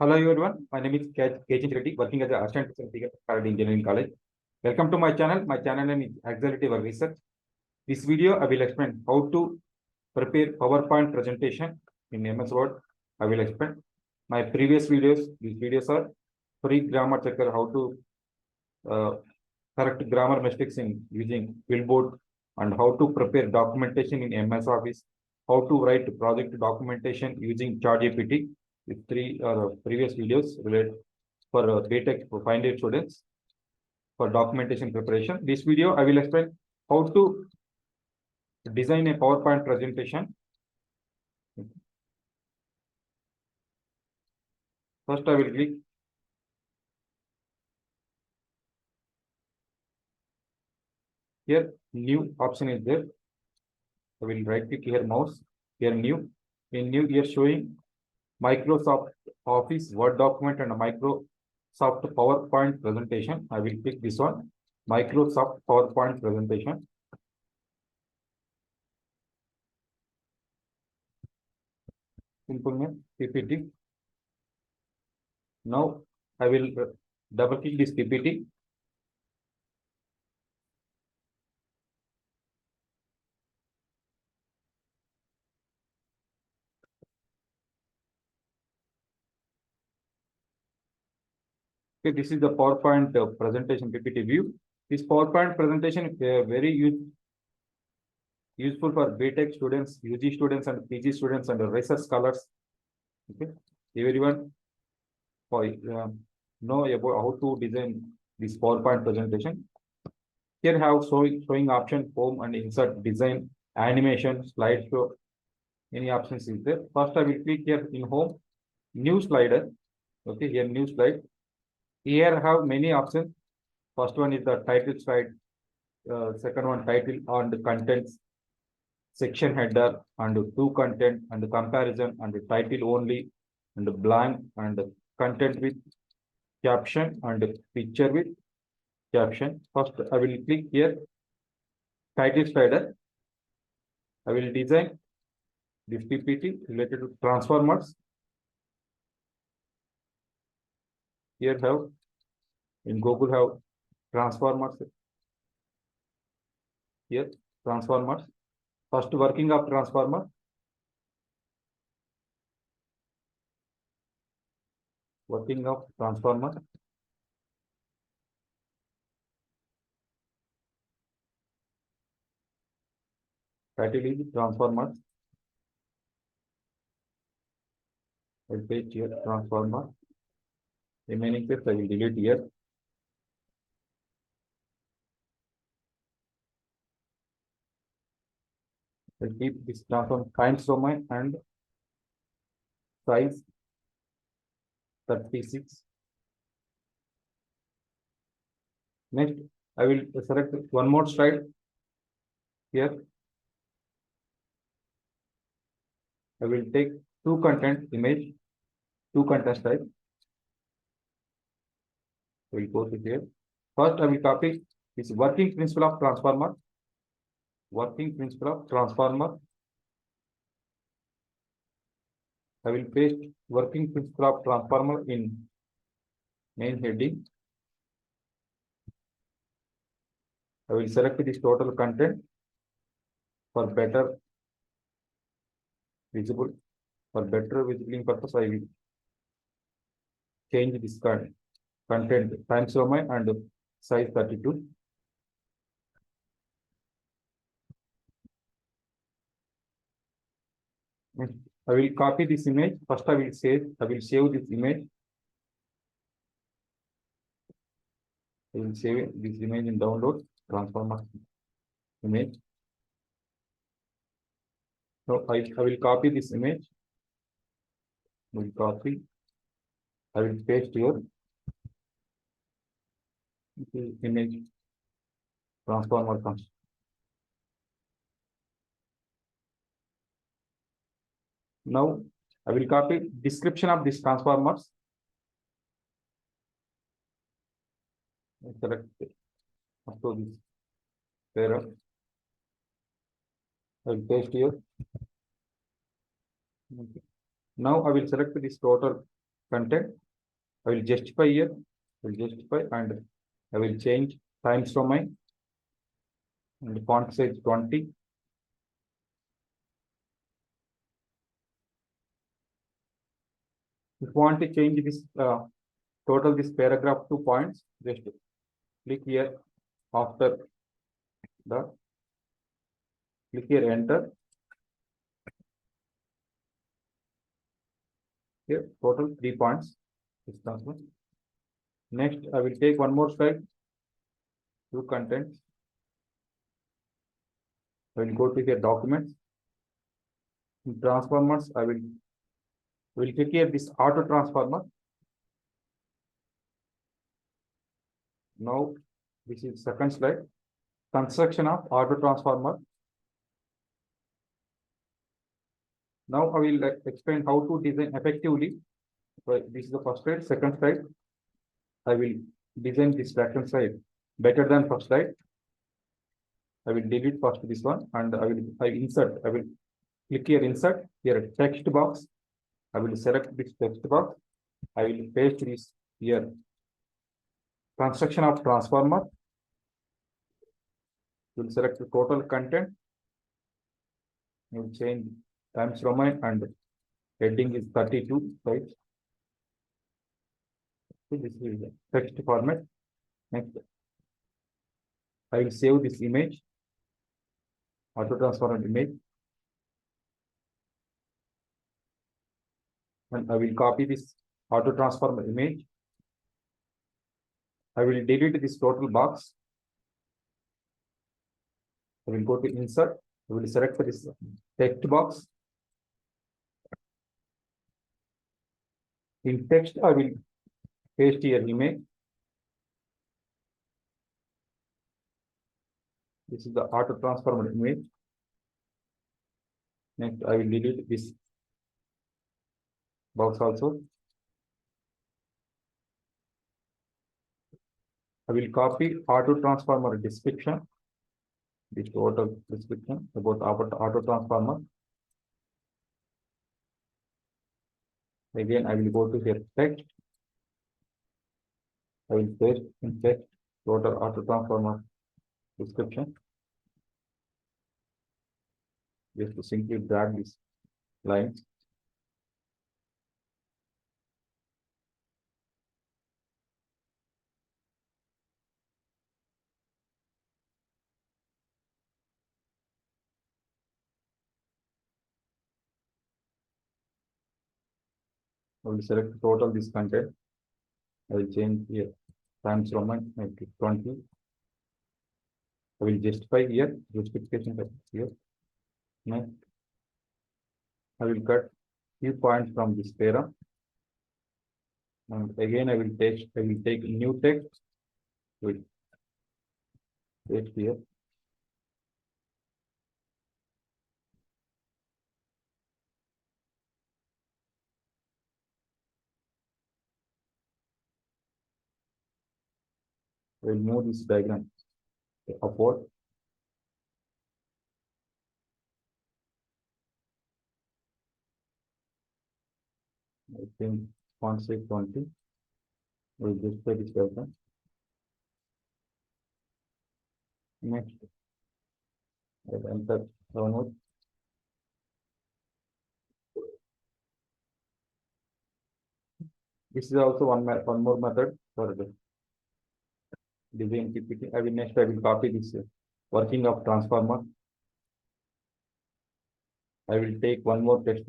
Hello everyone, my name is KJ Reddy, working as an assistant professor at Paradigm Engineering College. Welcome to my channel. My channel name is Accelerative Research. This video I will explain how to prepare PowerPoint presentation in MS Word. I will explain my previous videos. These videos are free grammar checker, how to correct grammar mistakes in using Flipboard, and how to prepare documentation in MS Office, how to write project documentation using ChatGPT. With three previous videos related for BTech for final year students for documentation preparation. This video I will explain how to design a PowerPoint presentation. First, I will click here. New option is there. I will right click here, mouse here, new. In new, here showing Microsoft Office Word document and a Microsoft PowerPoint presentation. I will click this one, Microsoft PowerPoint presentation. Simple name PPT. Now I will double click this PPT. Okay, this is the PowerPoint presentation PPT view. This PowerPoint presentation is very useful for BTech students, UG students, and PG students, and research scholars. Okay, everyone know about how to design this PowerPoint presentation. Here have showing option home and insert, design, animation, slideshow. Any options is there. First, I will click here in home, new slider. Okay, here new slide. Here have many options. First one is the title slide. Second one, title and contents, section header and to content and comparison and title only and blank and content with caption and picture with caption. First, I will click here title slider. I will design this PPT related to transformers. Here have in Google have transformers. Here transformers. First working of transformer. Working of transformer. Title is transformers. I will paste here transformer. Remaining text I will delete here. I will keep this transform times domain and size 36. Next, I will select one more slide here. I will take two content image, two content type. I will go to here. First, I will copy this working principle of transformer. Working principle of transformer. I will paste working principle of transformer in main heading. I will select this total content for better visible. For better visibility purpose, I will change this content times domain and size 32. I will copy this image. First, I will save this image. I will save this image in download transformer image. So I will copy this image. I will copy. I will paste here. Image transformer comes. Now I will copy description of this transformers. Select up to this pair. I will paste here. Okay. Now I will select this total content. I will justify here, will justify, and I will change Times Roman and font size 20. If you want to change this total this paragraph to points, just click here after the click here enter. Here total 3 points. Next, I will take one more slide to contents. I will go to here documents. In transformers, I will click here this auto transformer. Now, this is second slide. Construction of auto transformer. Now I will explain how to design effectively. So this is the first slide. Second slide, I will design this second slide better than first slide. I will delete first this one and I will insert. I will click here insert here text box. I will select this text box. I will paste this here. Construction of transformer. You will select the total content. You will change Times Roman and heading is 32, right? So this is the text format. Next, I will save this image, auto transformer image, and I will copy this auto transformer image. I will delete this total box. I will go to insert. I will select this text box. In text, I will paste here image. This is the auto transformer image. Next, I will delete this box also. I will copy auto transformer description. This total description about auto transformer. Again, I will go to here text. I will paste in text total auto transformer description. Just to simply drag this lines. I will select total this content. I will change here Times Roman 20. I will justify here justification here. Next, I will cut few points from this para. And again, I will take new text with paste here. I will move this diagram upward. I think font size 20. We will display this diagram. Next, I will enter downward. This is also one more method for the design PPT. I will copy this working of transformer. I will take one more text.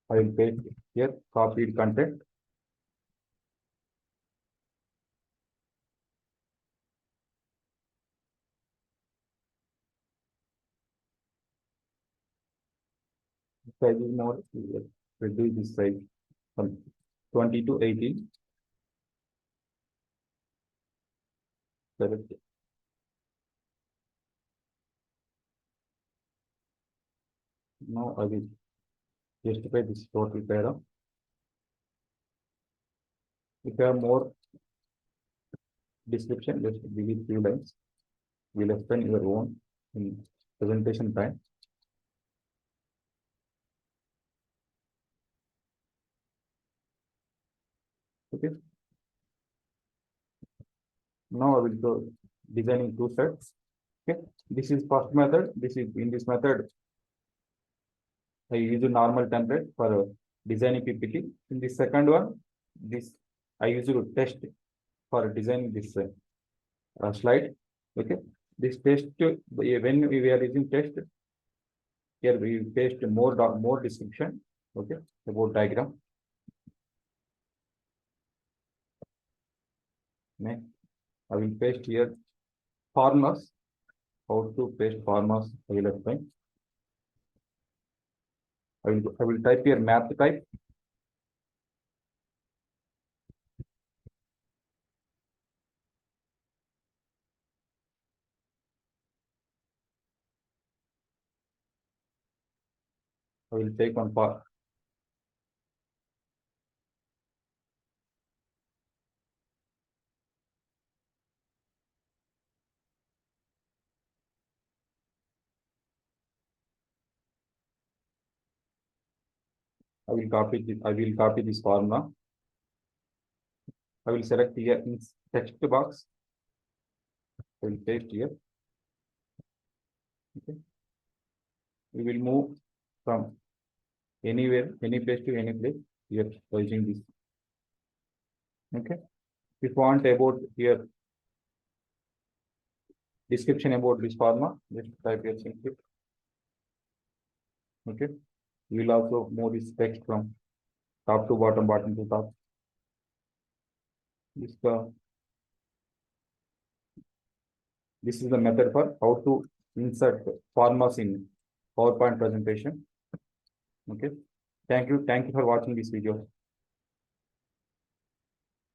I will paste here copied content. Size is more, reduce this size from 20 to 18. Select. Now I will justify this total para. If you have more description, just delete few lines. You will explain your own in presentation time. Okay. Now I will go designing two sets. Okay. This is first method. This is in this method I use a normal template for designing PPT. In the second one, this I use to test for designing this slide. Okay. This test when we are using test here we paste more description. Okay, about diagram. Next, I will paste here formulas. How to paste formulas? I will explain. I will type here math type. I will take one for I will copy this formula. I will select here in text box. I will paste here. Okay. We will move from anywhere, any place to any place. Here using this. Okay. If you want about here description about this formula, just type here simply. Okay. We will also move this text from top to bottom, bottom to top. This is the method for how to insert formulas in PowerPoint presentation. Okay. Thank you. Thank you for watching this video.